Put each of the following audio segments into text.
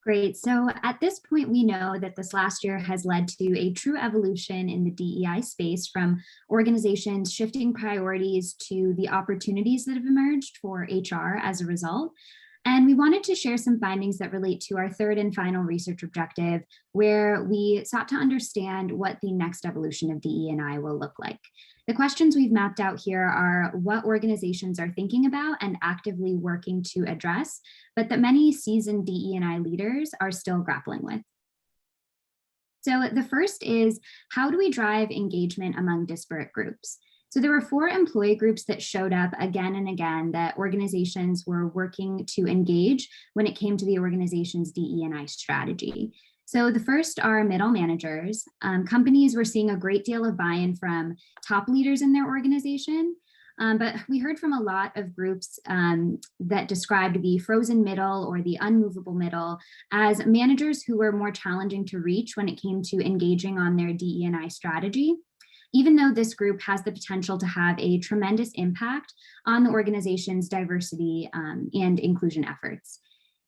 Great. So at this point, we know that this last year has led to a true evolution in the DEI space, from organizations shifting priorities to the opportunities that have emerged for HR as a result. And we wanted to share some findings that relate to our third and final research objective, where we sought to understand what the next evolution of DE&I will look like. The questions we've mapped out here are what organizations are thinking about and actively working to address, but that many seasoned DE&I leaders are still grappling with. So the first is, how do we drive engagement among disparate groups? So there were 4 employee groups that showed up again and again that organizations were working to engage when it came to the organization's DE&I strategy. So the first are middle managers. Companies were seeing a great deal of buy-in from top leaders in their organization, but we heard from a lot of groups that described the frozen middle or the unmovable middle as managers who were more challenging to reach when it came to engaging on their DE&I strategy, even though this group has the potential to have a tremendous impact on the organization's diversity and inclusion efforts.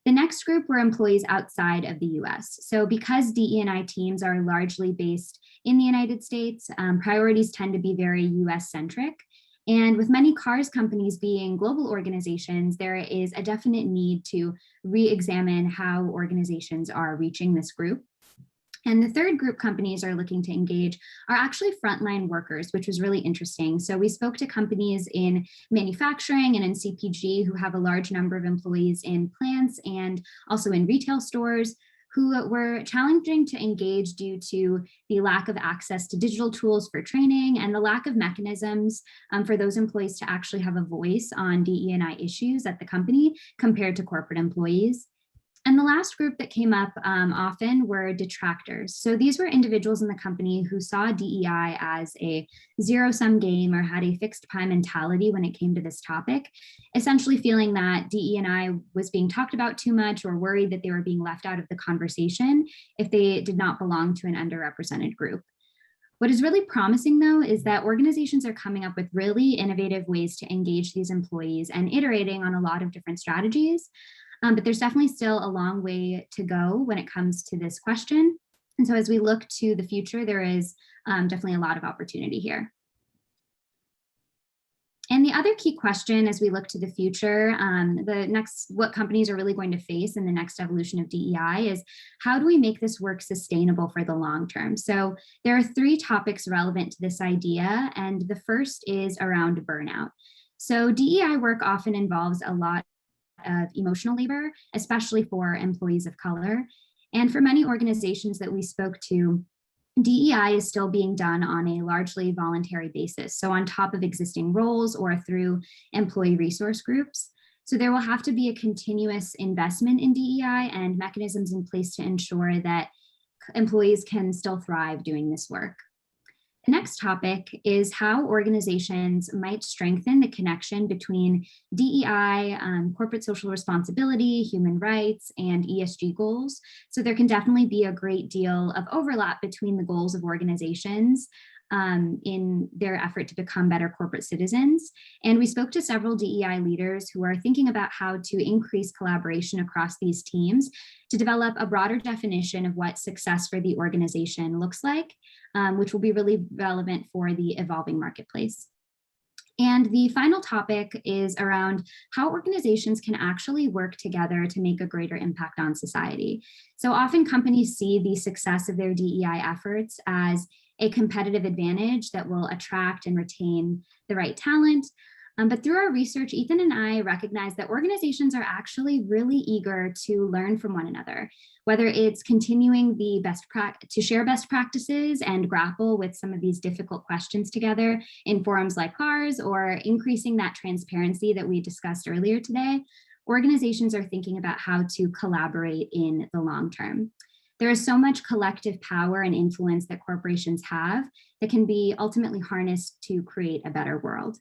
The next group were employees outside of the US. So because DE&I teams are largely based in the United States, priorities tend to be very US centric. And with many CAHRS companies being global organizations, there is a definite need to re-examine how organizations are reaching this group. And the third group companies are looking to engage are actually frontline workers, which was really interesting. So we spoke to companies in manufacturing and in CPG who have a large number of employees in plants and also in retail stores, who were challenging to engage due to the lack of access to digital tools for training and the lack of mechanisms for those employees to actually have a voice on DE&I issues at the company compared to corporate employees. And the last group that came up often were detractors. So these were individuals in the company who saw DEI as a zero-sum game or had a fixed pie mentality when it came to this topic, essentially feeling that DE&I was being talked about too much or worried that they were being left out of the conversation if they did not belong to an underrepresented group. What is really promising, though, is that organizations are coming up with really innovative ways to engage these employees and iterating on a lot of different strategies. But there's definitely still a long way to go when it comes to this question. And so as we look to the future, there is definitely a lot of opportunity here. And the other key question as we look to the future, what companies are really going to face in the next evolution of DEI is, how do we make this work sustainable for the long term? So there are 3 topics relevant to this idea, and the first is around burnout. So DEI work often involves a lot of emotional labor, especially for employees of color. And for many organizations that we spoke to, DEI is still being done on a largely voluntary basis, so on top of existing roles or through employee resource groups. So there will have to be a continuous investment in DEI and mechanisms in place to ensure that employees can still thrive doing this work. The next topic is how organizations might strengthen the connection between DEI, corporate social responsibility, human rights, and ESG goals. So there can definitely be a great deal of overlap between the goals of organizations in their effort to become better corporate citizens. And we spoke to several DEI leaders who are thinking about how to increase collaboration across these teams to develop a broader definition of what success for the organization looks like, which will be really relevant for the evolving marketplace. And the final topic is around how organizations can actually work together to make a greater impact on society. So often companies see the success of their DEI efforts as a competitive advantage that will attract and retain the right talent. But through our research, Ethan and I recognize that organizations are actually really eager to learn from one another, whether it's continuing to share best practices and grapple with some of these difficult questions together in forums like CAHRS, or increasing that transparency that we discussed earlier today. Organizations are thinking about how to collaborate in the long term. There is so much collective power and influence that corporations have that can be ultimately harnessed to create a better world.